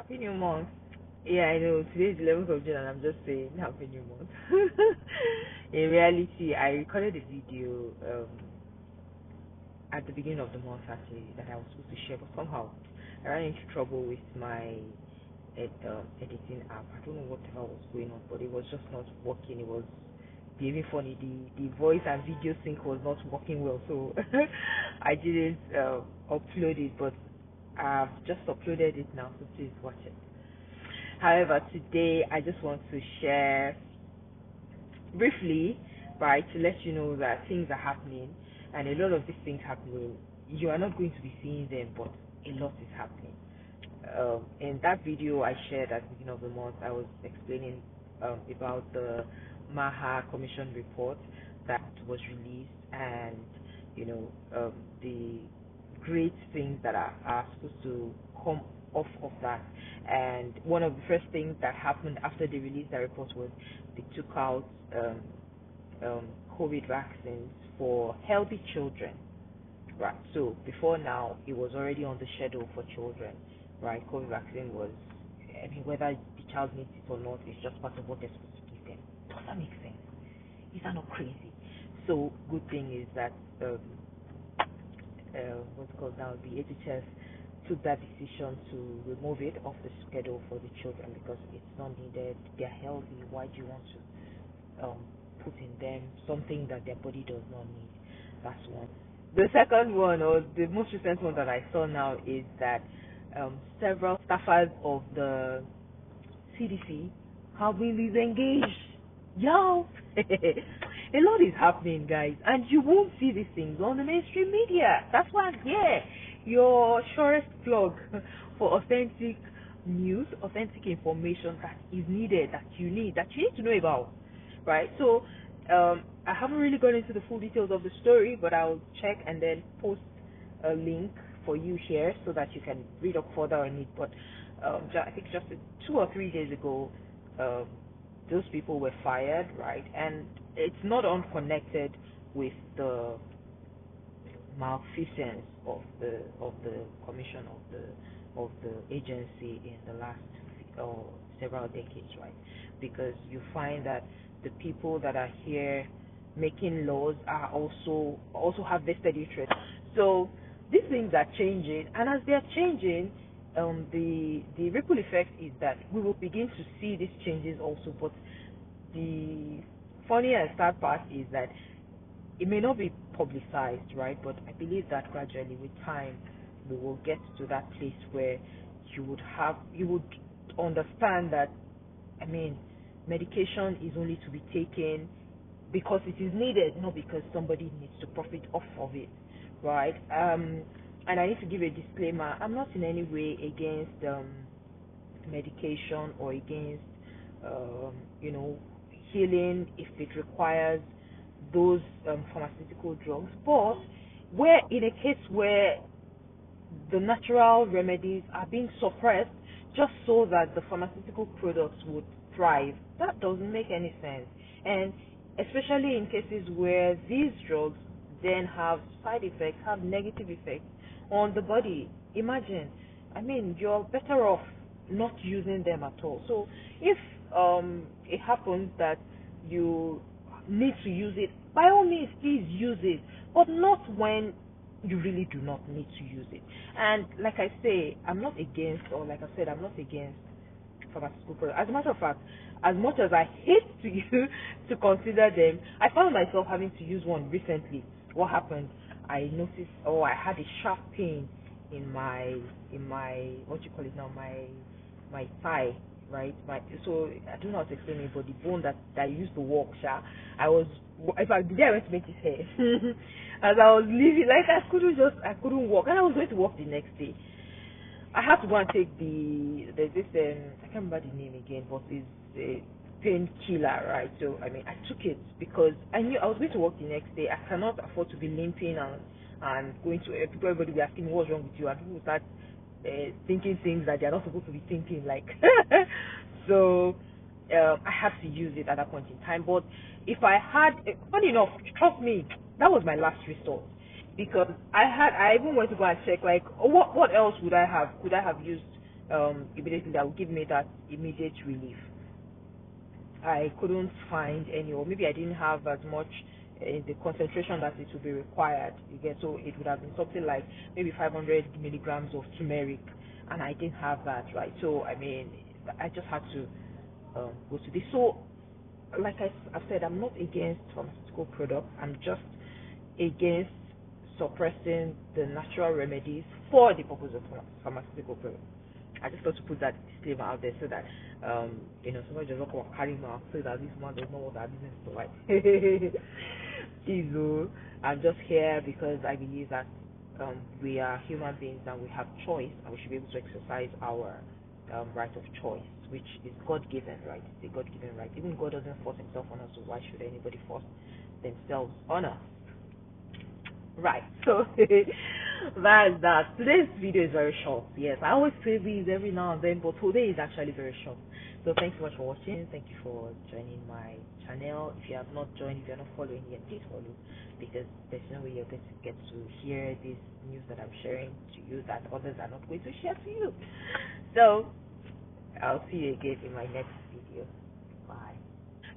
Happy New Month. Yeah, I know. Today is 11th of June and I'm just saying Happy New Month. In reality, I recorded a video at the beginning of the month actually that I was supposed to share, but somehow I ran into trouble with my editing app. I don't know whatever was going on, but it was just not working. It was behaving funny. The voice and video sync was not working well, so I didn't upload it, but I've just uploaded it now, so please watch it. However, today I just want to share briefly, right, to let you know that things are happening, and a lot of these things happening, you are not going to be seeing them, but a lot is happening. In that video I shared at the beginning of the month, I was explaining about the Maha Commission report that was released, and the great things that are supposed to come off of that. And one of the first things that happened after they released that report was they took out COVID vaccines for healthy children. Right. So before now, it was already on the schedule for children. Right. COVID vaccine was, I mean, whether the child needs it or not, it's just part of what they're supposed to give them. Does that make sense? Is that not crazy? So good thing is that what's called now, the HHS took that decision to remove it off the schedule for the children because it's not needed. They're healthy. Why do you want to put in them something that their body does not need? That's one. The second one, or the most recent one that I saw now, is that several staffers of the CDC have been disengaged. Yo, a lot is happening, guys, and you won't see these things on the mainstream media. That's why I'm here, your surest plug for authentic news, authentic information that is needed, that you need to know about, right? So I haven't really gone into the full details of the story, but I'll check and then post a link for you here so that you can read up further on it. But I think just 2 or 3 days ago, those people were fired, right? And it's not unconnected with the malfeasance of the commission of the agency in the last several decades, right? Because you find that the people that are here making laws are also have vested interest. So these things are changing, and as they are changing, the ripple effect is that we will begin to see these changes also. But the funny and sad part is that it may not be publicized, right? But I believe that gradually, with time, we will get to that place where you would understand that, I mean, medication is only to be taken because it is needed, not because somebody needs to profit off of it, right? And I need to give a disclaimer. I'm not in any way against medication or against healing if it requires those pharmaceutical drugs, but where in a case where the natural remedies are being suppressed just so that the pharmaceutical products would thrive, that doesn't make any sense. And especially in cases where these drugs then have side effects, have negative effects on the body. Imagine, I mean, you're better off not using them at all. So if it happens that you need to use it, by all means, please use it, but not when you really do not need to use it. And like I say, I'm not against, or like I said, I'm not against pharmaceutical products. As a matter of fact, as much as I hate to use, to consider them, I found myself having to use one recently. What happened? I noticed, I had a sharp pain in my what you call it now, my thigh, right? So I don't know how to explain it, but the bone that I used to walk, in fact, the day I went to make his hair, as I was leaving, like I couldn't walk, and I was going to walk the next day. I had to go and take there's this I can't remember the name again, but it's a painkiller, right? So I mean, I took it because I knew I was going to work the next day. I cannot afford to be limping and going to everybody will be asking me what's wrong with you, and people start thinking things that they're not supposed to be thinking, like. So I had to use it at that point in time. But if I had, funny enough, trust me, that was my last resort, because I even went to go and check, like, what else could I have used immediately that would give me that immediate relief. I couldn't find any, or maybe I didn't have as much in the concentration that it would be required. You get, so it would have been something like maybe 500 milligrams of turmeric, and I didn't have that, right? So I mean, I just had to go to this. So, like I've said, I'm not against pharmaceutical products. I'm just against suppressing the natural remedies for the purpose of pharmaceutical products. I just thought to put that disclaimer out there so that somebody does not come and carry mouth so that this man does not want our business to like. Please, I'm just here because I believe that we are human beings and we have choice, and we should be able to exercise our right of choice, which is God given, right? It's a God given right. Even God doesn't force himself on us, so why should anybody force themselves on us? Right, so that's that. Today's video is very short. Yes, I always say these every now and then, but today is actually very short. So thanks so much for watching. Thank you for joining my channel. If you have not joined, if you're not following yet, please follow, because there's no way you're going to get to hear this news that I'm sharing to you that others are not going to share to you. So I'll see you again in my next video. Bye.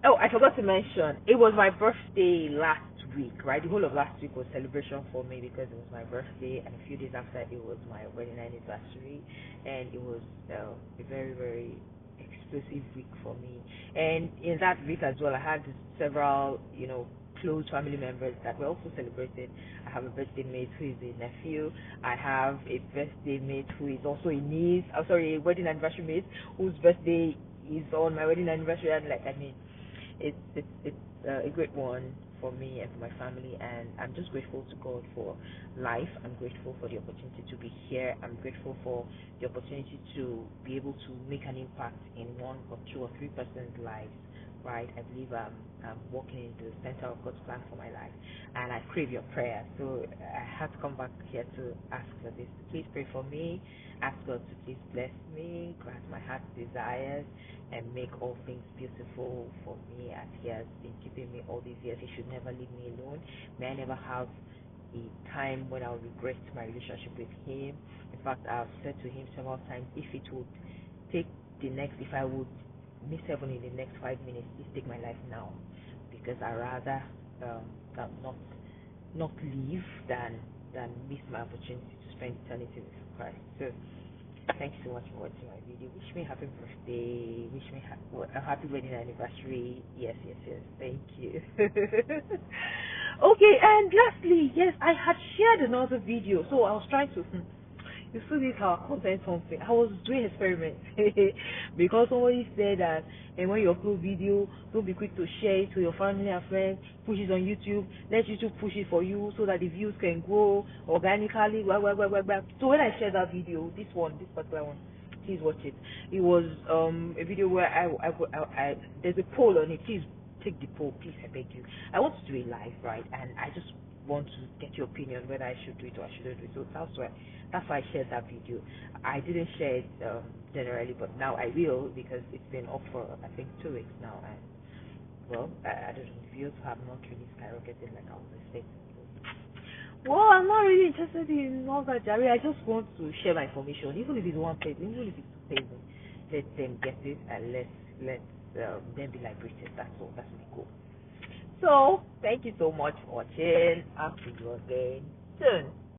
Oh, I forgot to mention, it was my birthday last week, right? The whole of last week was celebration for me because it was my birthday, and a few days after it was my wedding anniversary, and it was a very, very explosive week for me. And in that week as well, I had several, close family members that were also celebrated. I have a birthday mate who is a nephew. I have a birthday mate who is also a niece. I'm sorry, a wedding anniversary mate whose birthday is on my wedding anniversary. And it's a great one for me and for my family, and I'm just grateful to God for life. I'm grateful for the opportunity to be here. I'm grateful for the opportunity to be able to make an impact in one or two or three persons' lives, right? I believe I'm walking in the center of God's plan for my life, and I crave your prayer. So I had to come back here to ask for this. Please pray for me. Ask God to please bless me, grant my heart's desires, and make all things beautiful for me, as He has been keeping me all these years. He should never leave me alone. May I never have a time when I'll regret my relationship with Him. In fact, I've said to Him several times, if I would miss heaven in the next 5 minutes, please take my life now, because I rather not leave than miss my opportunity to spend eternity with Christ. So thank you so much for watching my video. Wish me a happy birthday. Wish me a happy wedding anniversary. Yes. Thank you. Okay, and lastly, yes, I had shared another video. So I was trying to. You see this how content something. I was doing experiments because somebody said that, and when you upload video, don't be quick to share it to your family and friends. Push it on YouTube. Let YouTube push it for you so that the views can grow organically. Blah, blah, blah, blah, blah. So when I shared that video, this particular one, please watch it. It was a video where I there's a poll on it. Please take the poll, please, I beg you. I want to do it live, right? And I just want to get your opinion whether I should do it or I shouldn't do it. So that's why I shared that video. I didn't share it generally, but now I will, because it's been up for I think 2 weeks now, and well, I don't know, views have not really skyrocketed like I was expecting. Well, I'm not really interested in all that, Jerry. I just want to share my information, even if it's one person, even if it's 2 people. Let them get it, and let's them be liberated. That's all. That's my goal. So, thank you so much for watching. I'll see you again soon.